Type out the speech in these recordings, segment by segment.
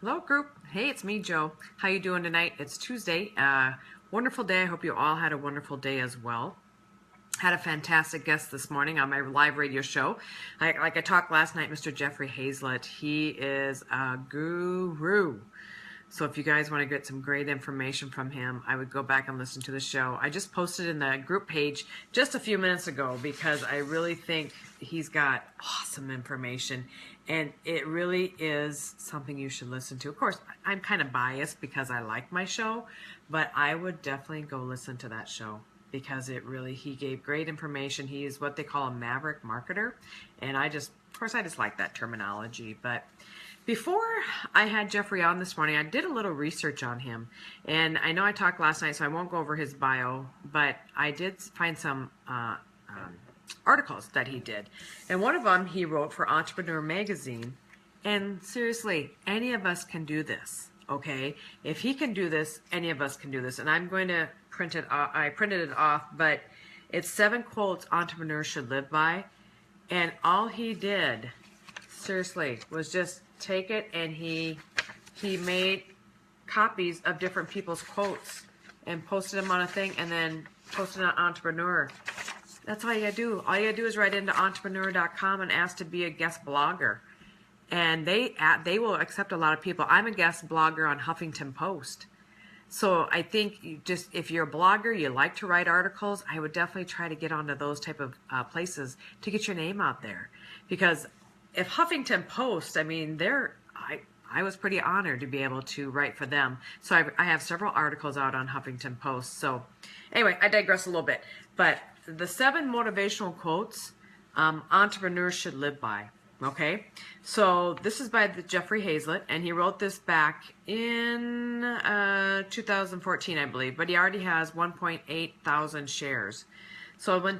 Hello, group. Hey, it's me, Joe. How you doing tonight? It's Tuesday. Wonderful day. I hope you all had a wonderful day as well. Had a fantastic guest this morning on my live radio show. Like I talked last night, Mr. Jeffrey Hayzlett. He is a guru. So if you guys want to get some great information from him, I would go back and listen to the show. I just posted in the group page just a few minutes ago because I really think he's got awesome information, and it really is something you should listen to. Of course, I'm kind of biased because I like my show, but I would definitely go listen to that show because he gave great information. He is what they call a maverick marketer, and I just like that terminology. But before I had Jeffrey on this morning, I did a little research on him. And I know I talked last night, so I won't go over his bio, but I did find some articles that he did. And one of them he wrote for Entrepreneur Magazine. And seriously, any of us can do this, okay? If he can do this, any of us can do this. And I'm going to print it off. I printed it off, but it's 7 quotes entrepreneurs should live by. And all he did, seriously, was just take it, and he made copies of different people's quotes and posted them on a thing, and then posted on Entrepreneur. That's all you gotta do. All you gotta do is write into entrepreneur.com and ask to be a guest blogger, and they will accept a lot of people. I'm a guest blogger on Huffington Post. So I think if you're a blogger, you like to write articles, I would definitely try to get onto those type of places to get your name out there. Because if Huffington Post, I mean, I was pretty honored to be able to write for them. So I have several articles out on Huffington Post. So anyway, I digress a little bit. But the 7 motivational quotes entrepreneurs should live by. Okay, so this is by Jeffrey Hayzlett, and he wrote this back in 2014, I believe, but he already has 1.8 thousand shares. So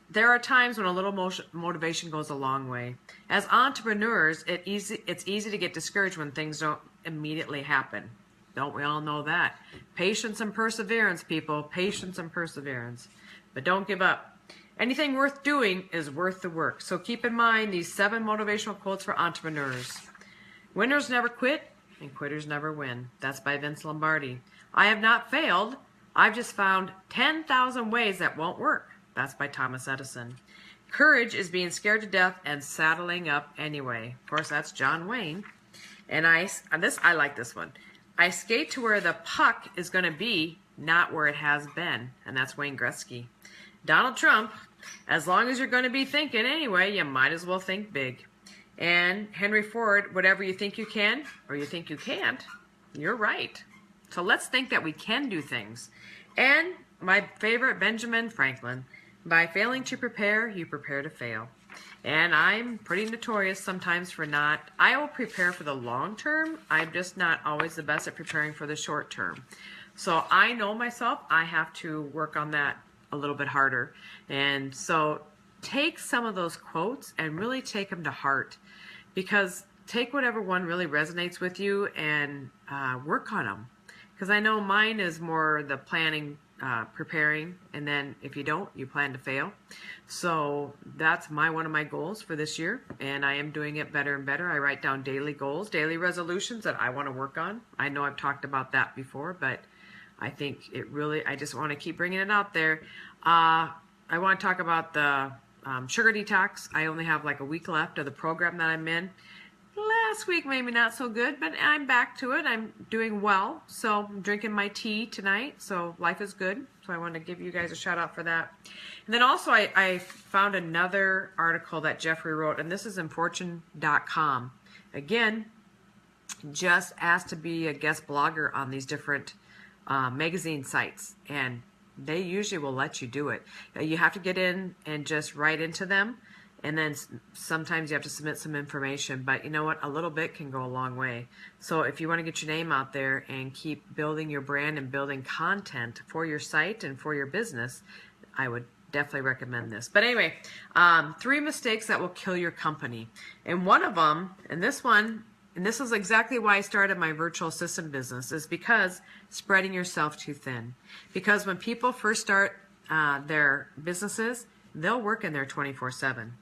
there are times when a little motivation goes a long way. As entrepreneurs, it's easy to get discouraged when things don't immediately happen. Don't we all know that? Patience and perseverance, people. Patience and perseverance. But don't give up. Anything worth doing is worth the work. So keep in mind these 7 motivational quotes for entrepreneurs. Winners never quit, and quitters never win. That's by Vince Lombardi. I have not failed. I've just found 10,000 ways that won't work. That's by Thomas Edison. Courage is being scared to death and saddling up anyway. Of course, that's John Wayne. And I like this one. I skate to where the puck is going to be, not where it has been. And that's Wayne Gretsky. Donald Trump, as long as you're going to be thinking anyway, you might as well think big. And Henry Ford, whatever you think you can or you think you can't, you're right. So let's think that we can do things. And my favorite, Benjamin Franklin, by failing to prepare, you prepare to fail. And I'm pretty notorious sometimes for I will prepare for the long term. I'm just not always the best at preparing for the short term. So I know myself, I have to work on that a little bit harder. And so take some of those quotes and really take them to heart, because take whatever one really resonates with you and work on them. Because I know mine is more the planning, preparing, and then if you don't, you plan to fail. So that's one of my goals for this year, and I am doing it better and better. I write down daily goals, daily resolutions that I want to work on. I know I've talked about that before, but I think I just want to keep bringing it out there. I want to talk about the sugar detox. I only have like a week left of the program that I'm in. Last week, maybe not so good, but I'm back to it. I'm doing well. So I'm drinking my tea tonight. So life is good. So I want to give you guys a shout out for that. And then also I found another article that Jeffrey wrote, and this is in fortune.com. Again, just asked to be a guest blogger on these different magazine sites, and they usually will let you do it. You have to get in and just write into them, and then sometimes you have to submit some information, but you know what, a little bit can go a long way. So if you want to get your name out there and keep building your brand and building content for your site and for your business, I would definitely recommend this. But anyway, 3 mistakes that will kill your company. And one of them, and this is exactly why I started my virtual assistant business, is because spreading yourself too thin. Because when people first start their businesses, they'll work in there 24/7.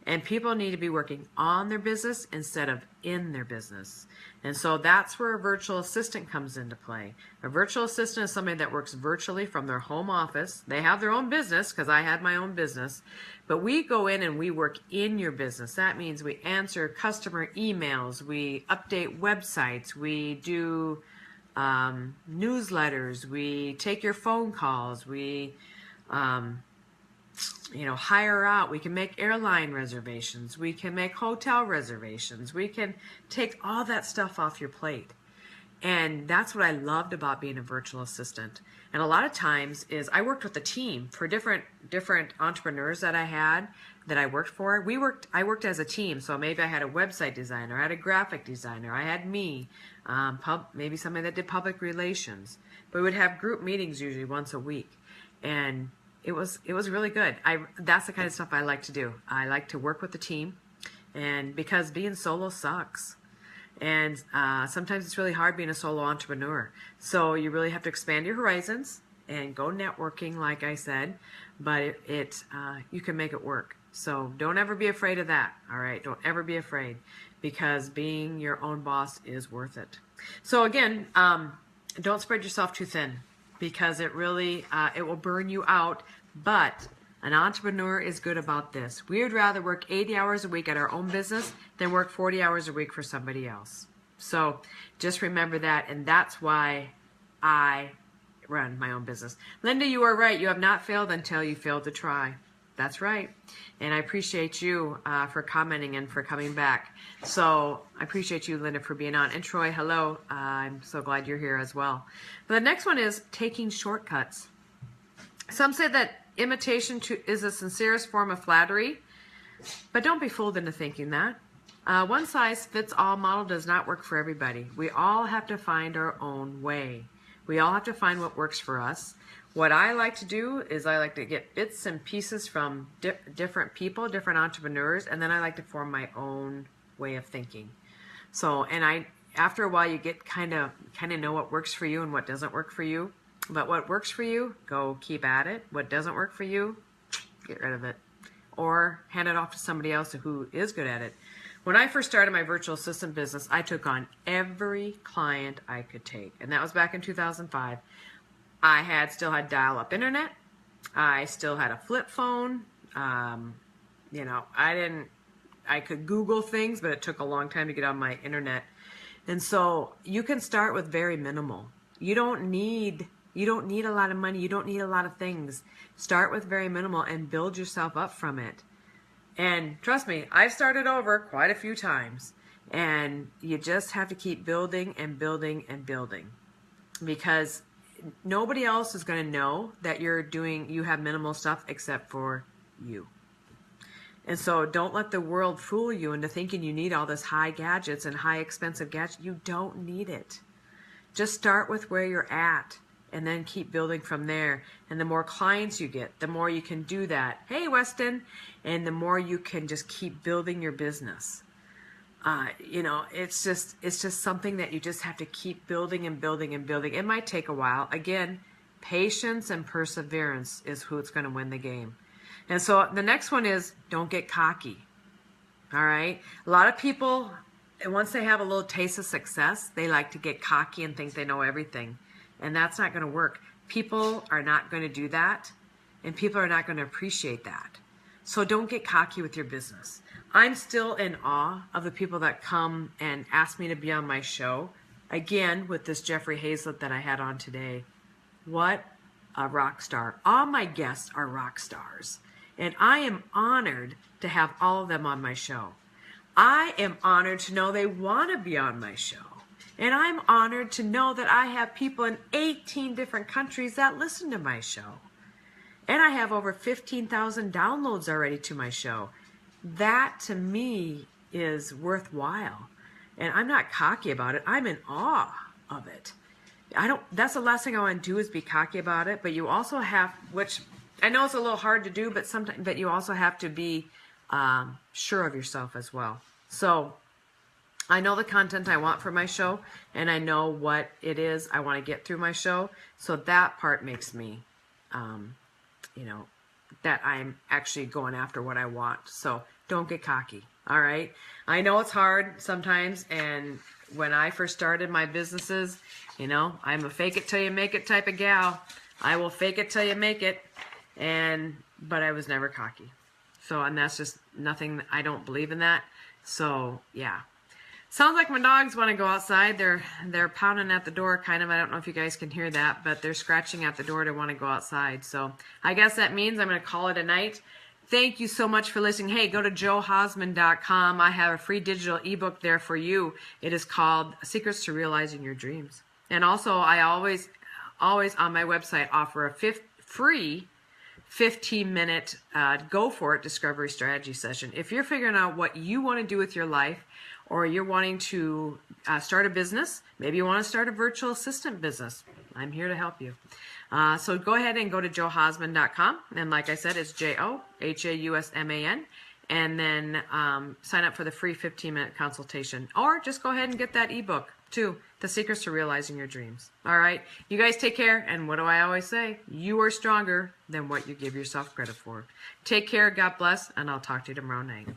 And people need to be working on their business instead of in their business. And so that's where a virtual assistant comes into play. A virtual assistant is somebody that works virtually from their home office. They have their own business, because I had my own business. But we go in and we work in your business. That means we answer customer emails, we update websites, we do newsletters, we take your phone calls, we hire out. We can make airline reservations. We can make hotel reservations. We can take all that stuff off your plate. And that's what I loved about being a virtual assistant. And a lot of times is I worked with a team for different entrepreneurs that I worked for. I worked as a team. So maybe I had a website designer, I had a graphic designer, I had me, maybe somebody that did public relations. But we would have group meetings usually once a week. And it was really good. That's the kind of stuff I like to do. I like to work with the team, and because being solo sucks. And sometimes it's really hard being a solo entrepreneur. So you really have to expand your horizons and go networking, like I said. But you can make it work. So don't ever be afraid of that. All right, don't ever be afraid, because being your own boss is worth it. So again, don't spread yourself too thin, because it really it will burn you out. But an entrepreneur is good about this. We would rather work 80 hours a week at our own business than work 40 hours a week for somebody else. So just remember that, and that's why I run my own business. Linda, you are right. You have not failed until you failed to try. That's right. And I appreciate you for commenting and for coming back. So I appreciate you, Linda, for being on. And Troy, hello. I'm so glad you're here as well. But the next one is taking shortcuts. Some say that imitation is the sincerest form of flattery, but don't be fooled into thinking that. One size fits all model does not work for everybody. We all have to find our own way. We all have to find what works for us. What I like to do is I like to get bits and pieces from different people, different entrepreneurs, and then I like to form my own way of thinking. So, after a while, you get kind of know what works for you and what doesn't work for you. But what works for you, go keep at it. What doesn't work for you, get rid of it. Or hand it off to somebody else who is good at it. When I first started my virtual assistant business, I took on every client I could take. And that was back in 2005. I still had dial-up internet. I still had a flip phone. I could Google things, but it took a long time to get on my internet. And so you can start with very minimal. You don't need a lot of money. You don't need a lot of things. Start with very minimal and build yourself up from it. And trust me, I've started over quite a few times. And you just have to keep building and building and building. Because nobody else is going to know that you have minimal stuff except for you. And so don't let the world fool you into thinking you need all this high gadgets and high expensive gadgets. You don't need it. Just start with where you're at and then keep building from there. And the more clients you get, the more you can do that. Hey, Weston. And the more you can just keep building your business. It's just something that you just have to keep building and building and building. It might take a while. Again, patience and perseverance is who's going to win the game. And so the next one is don't get cocky. All right. A lot of people, once they have a little taste of success, they like to get cocky and think they know everything. And that's not going to work. People are not going to do that. And people are not going to appreciate that. So don't get cocky with your business. I'm still in awe of the people that come and ask me to be on my show. Again, with this Jeffrey Hayzlett that I had on today. What a rock star. All my guests are rock stars. And I am honored to have all of them on my show. I am honored to know they want to be on my show. And I'm honored to know that I have people in 18 different countries that listen to my show. And I have over 15,000 downloads already to my show. That to me is worthwhile. And I'm not cocky about it. I'm in awe of it. That's the last thing I want to do is be cocky about it. But you also have, which I know it's a little hard to do, but you also have to be sure of yourself as well. So I know the content I want for my show, and I know what it is I want to get through my show. So that part makes me, that I'm actually going after what I want. So don't get cocky. All right. I know it's hard sometimes. And when I first started my businesses, you know, I'm a fake it till you make it type of gal. I will fake it till you make it. But I was never cocky. So, and that's just nothing. I don't believe in that. So yeah. Sounds like my dogs want to go outside. They're pounding at the door, kind of. I don't know if you guys can hear that, but they're scratching at the door to want to go outside. So I guess that means I'm going to call it a night. Thank you so much for listening. Hey, go to joehosman.com. I have a free digital ebook there for you. It is called Secrets to Realizing Your Dreams. And also, I always on my website offer a free 15-minute go for it discovery strategy session. If you're figuring out what you want to do with your life, or you're wanting to start a business, maybe you want to start a virtual assistant business, I'm here to help you. So go ahead and go to joehosman.com. And like I said, it's JOHAUSMAN. And then sign up for the free 15-minute consultation. Or just go ahead and get that ebook too, The Secrets to Realizing Your Dreams. All right. You guys take care. And what do I always say? You are stronger than what you give yourself credit for. Take care. God bless. And I'll talk to you tomorrow night.